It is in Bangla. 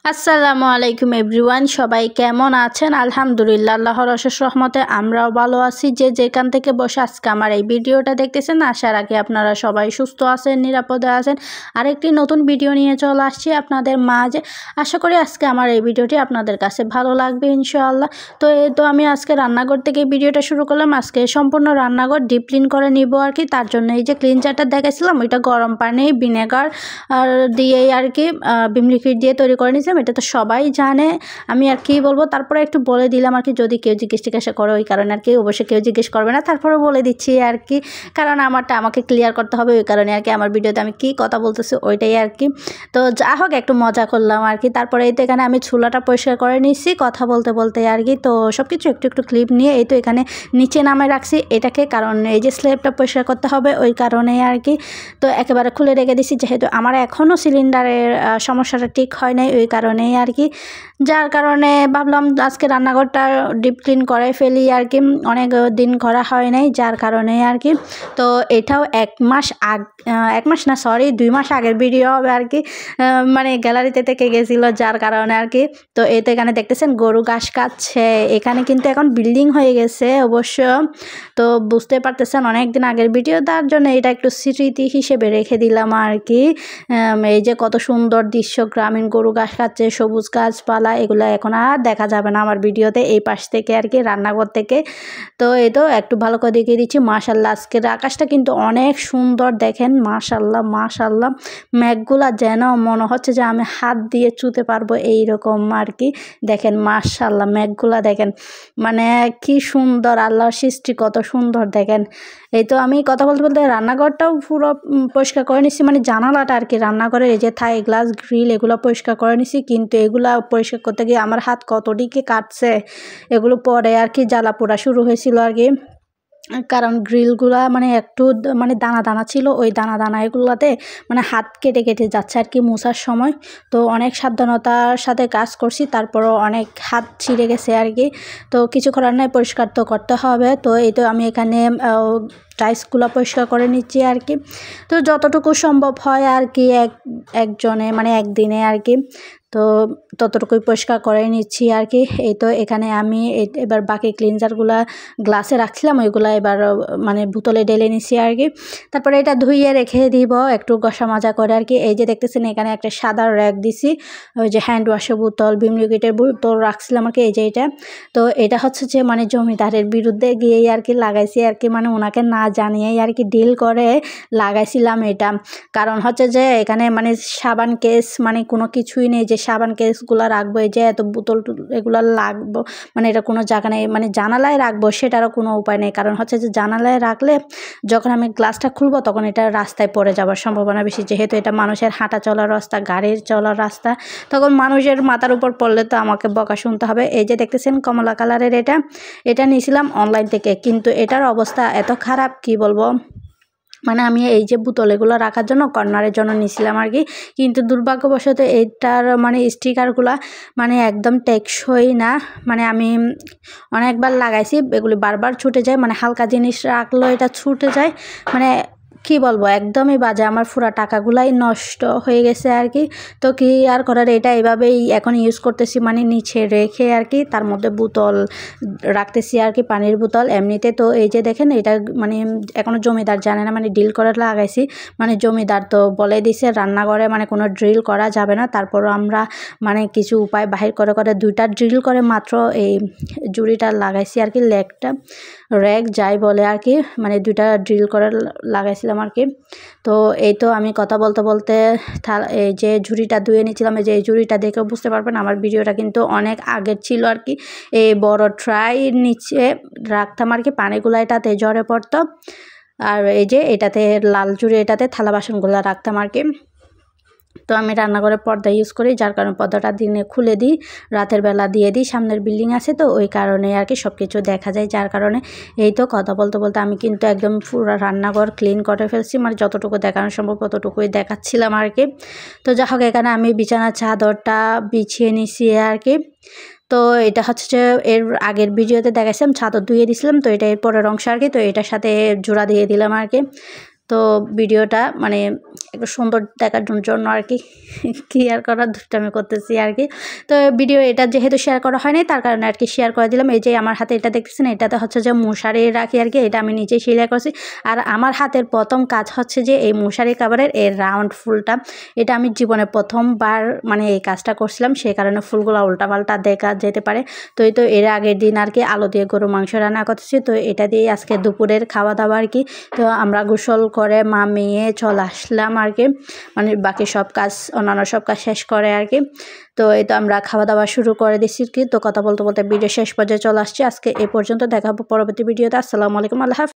আসসালামু আলাইকুম এভরিওয়ান, সবাই কেমন আছেন? আলহামদুলিল্লাহ, আল্লাহর অশেষ রহমতে আমরাও ভালো আছি। যে যেখান থেকে বসে আজকে আমার এই ভিডিওটা দেখতেছেন, আশা রাখি আপনারা সবাই সুস্থ আছেন, নিরাপদে আছেন। আরেকটি নতুন ভিডিও নিয়ে চলে আসছি আপনাদের মাঝে। আশা করি আজকে আমার এই ভিডিওটি আপনাদের কাছে ভালো লাগবে ইনশাআল্লাহ। তো আমি আজকে রান্নাঘর থেকে ভিডিওটা শুরু করলাম। আজকে সম্পূর্ণ রান্নাঘর ডিপ ক্লিন করে নিব আর কি। তার জন্য এই যে ক্লিনজারটা দেখাইছিলাম, ওইটা গরম পানি ভিনেগার দিয়েই আর কি ভিম লিকুইড দিয়ে তৈরি করে নিয়েছি। এটা তো সবাই জানে, আমি আর কি বলবো। তারপরে একটু বলে দিলাম আর কি, যদি কেউ জিজ্ঞাসা করে ওই কারণে আর কি। অবশ্যই কেউ জিজ্ঞেস করবে না, তারপরে বলে দিচ্ছি আর কি, কারণ আমাকে ক্লিয়ার করতে হবে ওই কারণে আর কি। আমার ভিডিওতে আমি কি কথা বলতেছি ওইটাই আর কি। তো যা হোক, একটু মজা করলাম আর কি। তারপরে এই তো এখানে আমি চুলাটা পরিষ্কার করে নিচ্ছি কথা বলতে বলতে আর কি। তো সব কিছু একটু একটু ক্লিপ নিয়ে এই তো এখানে নিচে নামে রাখছি এটাকে, কারণ এই যে স্ল্যাবটা পরিষ্কার করতে হবে ওই কারণে আর কি। তো একেবারে খুলে রেখে দিছি, যেহেতু আমার এখনও সিলিন্ডারের সমস্যাটা ঠিক হয় নাই ওই কারণেই আর কি। যার কারণে ভাবলাম আজকে রান্নাঘরটা ডিপ ক্লিন করে ফেলি আর কি। অনেক দিন করা হয় নাই, যার কারণে আর কি। তো এটাও 2 মাস আগের ভিডিও হবে আর কি। মানে গ্যালারিতে থেকে গেছিলো, যার কারণে আর কি। তো এই তো এখানে দেখতেছেন গরু ঘাস খাচ্ছে। এখানে কিন্তু এখন বিল্ডিং হয়ে গেছে অবশ্য, তো বুঝতে পারতেছেন অনেক দিন আগের ভিডিও, তার জন্য এটা একটু স্মৃতি হিসেবে রেখে দিলাম আর কি। এই যে কত সুন্দর দৃশ্য, গ্রামীণ গরু ঘাস খাচ্ছে, সবুজ গাছপালা, এগুলো এখন আর দেখা যাবে না আমার ভিডিওতে এই পাশ থেকে আর কি, রান্নাঘর থেকে। তো এই তো একটু ভালো করে দেখিয়ে দিচ্ছি। মাশাল্লাহ, আজকের আকাশটা কিন্তু অনেক সুন্দর, দেখেন মাশাল্লাহ মাশাল্লাহ। মেঘগুলা যেন মনে হচ্ছে যে আমি হাত দিয়ে ছুঁতে পারবো এইরকম আর কি। দেখেন মাশাল্লাহ, মেঘগুলা দেখেন, মানে কি সুন্দর, আল্লাহর সৃষ্টি কত সুন্দর দেখেন। এই তো আমি কথা বলতে বলতে রান্নাঘরটাও পুরো পরিষ্কার করে নিচ্ছি, মানে জানালাটা আর কি। রান্নাঘরে এই যে থাই গ্লাস গ্রিল এগুলো পরিষ্কার করে নিচ্ছি, কিন্তু এগুলা পরিষ্কার করতে গিয়ে আমার হাত কতদিকে কাটছে। এগুলো পরে আর কি জ্বালা পোড়া শুরু হয়েছিল আর কি, কারণ গ্রিলগুলা মানে একটু মানে দানা দানা ছিল, ওই দানা এগুলাতে মানে হাত কেটে কেটে যাচ্ছে আর কি মোছার সময়। তো অনেক সাবধানতার সাথে কাজ করছি, তারপরও অনেক হাত ছিঁড়ে গেছে আর কি। তো কিছু করার নাই, পরিষ্কার তো করতে হবে। তো এই তো আমি এখানে টাইলসগুলো পরিষ্কার করে নিচ্ছি আর কি। তো যতটুকু সম্ভব হয় আর কি, একজনে মানে একদিনে আর কি। তো ততটুকুই পরিষ্কার করে নিচ্ছি আর কি। এই তো এখানে আমি এবার বাকি ক্লিনজারগুলা গ্লাসে রাখছিলাম, ওইগুলা এবার মানে বোতলে ঢেলে নিচ্ছি আর কি। তারপরে এটা ধুইয়ে রেখে দিব একটু ঘষা মাজা করে আর কি। এই যে দেখতেছেন এখানে একটা সাদা র্যাক দিছি, ওই যে হ্যান্ড ওয়াশের বোতল, ভিম লিকুইডের বোতল রাখছিলাম আর কি। এই যে এটা, তো এটা হচ্ছে যে মানে জমিদারের বিরুদ্ধে গিয়েই আর কি লাগাইছি আর কি, মানে ওনাকে না জানিয়েই আর কি ডিল করে লাগাইছিলাম এটা। কারণ হচ্ছে যে এখানে মানে সাবান কেস মানে কোনো কিছুই নেই যে সাবান কেসগুলো রাখবো, এই যে এত বোতল এগুলো লাগবো, মানে এটা কোনো জায়গা নেই, মানে জানালায় রাখবো সেটারও কোনো উপায় নেই। কারণ হচ্ছে যে জানালায় রাখলে যখন আমি গ্লাসটা খুলবো তখন এটা রাস্তায় পড়ে যাওয়ার সম্ভাবনা বেশি, যেহেতু এটা মানুষের হাঁটা চলার রাস্তা, গাড়ির চলার রাস্তা, তখন মানুষের মাথার উপর পড়লে তো আমাকে বকা শুনতে হবে। এই যে দেখতেছেন কমলা কালারের এটা নিয়েছিলাম অনলাইন থেকে, কিন্তু এটার অবস্থা এত খারাপ কি বলবো। মানে আমি এই যে বোতল এগুলো রাখার জন্য কর্নারের জন্য নিয়েছিলাম আর কি, কিন্তু দুর্ভাগ্যবশত এইটার মানে স্টিকারগুলা মানে একদম টেকসই না। মানে আমি অনেকবার লাগাইছি, এগুলি বারবার ছুটে যায়, মানে হালকা জিনিস রাখলেও এটা ছুটে যায়, মানে কি বলবো একদমই বাজে। আমার পুরো টাকাগুলাই নষ্ট হয়ে গেছে আর কি। তো কি আর করার, এটা এভাবেই এখন ইউজ করতেছি, মানে নিচে রেখে আর কি, তার মধ্যে বোতল রাখতেছি আর কি, পানির বোতল এমনিতে। তো এই যে দেখেন এটা মানে এখনও জমিদার জানে না, মানে ড্রিল করে লাগাইছি, মানে জমিদার তো বলে দিছে রান্নাঘরে মানে কোনো ড্রিল করা যাবে না। তারপরও আমরা মানে কিছু উপায় বাহির করে 2টা ড্রিল করে মাত্র এই জুড়িটা লাগাইছি আর কি, র্যাক যাই বলে আর কি, মানে 2টা ড্রিল করে লাগাইছিলাম আর কি। তো এই তো আমি কথা বলতে বলতে এই যে ঝুড়িটা ধুয়ে নিচ্ছিলাম। এই যে এই ঝুড়িটা দেখে বুঝতে পারবেন আমার ভিডিওটা কিন্তু অনেক আগের ছিল আর কি। এই বড় ট্রাই নিচে রাখতাম আর কি, পানিগুলো এটাতে ঝরে পড়তো। আর এই যে এটাতে লাল ঝুড়ি, এটাতে থালা বাসনগুলো রাখতাম আর কি। তো আমি রান্নাঘরে পর্দা ইউজ করি, যার কারণে পর্দাটা দিনে খুলে দিই, রাতের বেলা দিয়ে দিই। সামনের বিল্ডিং আছে তো ওই কারণে আর কি সব কিছু দেখা যায়, যার কারণে। এই তো কথা বলতে বলতে আমি কিন্তু একদম পুরো রান্নাঘর ক্লিন করে ফেলছি, মানে যতটুকু দেখানো সম্ভব ততটুকুই দেখাচ্ছিলাম আর কি। তো যা হোক, এখানে আমি বিছানার চাদরটা বিছিয়ে নিছি আর কি। তো এটা হচ্ছে যে এর আগের ভিডিওতে দেখাইছিলাম চাদর ধুয়ে দিয়েছিলাম, তো এটা এর পরের অংশ আর কি। তো এটার সাথে জোড়া দিয়ে দিলাম আর কি। তো ভিডিওটা মানে একটু সুন্দর দেখার জন্য আর কি আর করার দুষ্টামি করতেছি আর কি। তো ভিডিও এটা যেহেতু শেয়ার করা হয় নাই তার কারণে আর কি শেয়ার করে দিলাম। এই যে আমার হাতে এটা দেখতেছেন, এটাতে হচ্ছে যে মশারি রাখি আর কি, এটা আমি নিজেই সেলাই করছি। আর আমার হাতের প্রথম কাজ হচ্ছে যে এই মশারি কাভারের এই রাউন্ড ফুলটা, এটা আমি জীবনে প্রথমবার মানে এই কাজটা করছিলাম, সেই কারণে ফুলগুলো উল্টাপাল্টা দেখা যেতে পারে। তো এই তো এর আগের দিন আর কি আলু দিয়ে গরু মাংস রান্না করতেছি, তো এটা দিয়ে আজকে দুপুরের খাওয়া দাওয়া আর কি। তো আমরা গোসল করে মা মেয়ে চলে আসলাম আর কি, মানে বাকি সব কাজ অন্যান্য সব কাজ শেষ করে আর কি। তো এই তো আমরা খাওয়া দাওয়া শুরু করে দিচ্ছি কি। তো কথা বলতে বলতে ভিডিও শেষ পর্যায়ে চলে আসছি। আজকে এই পর্যন্ত, দেখা হবে পরবর্তী ভিডিওতে। আসসালামু আলাইকুম, আল্লাহ হাফেজ।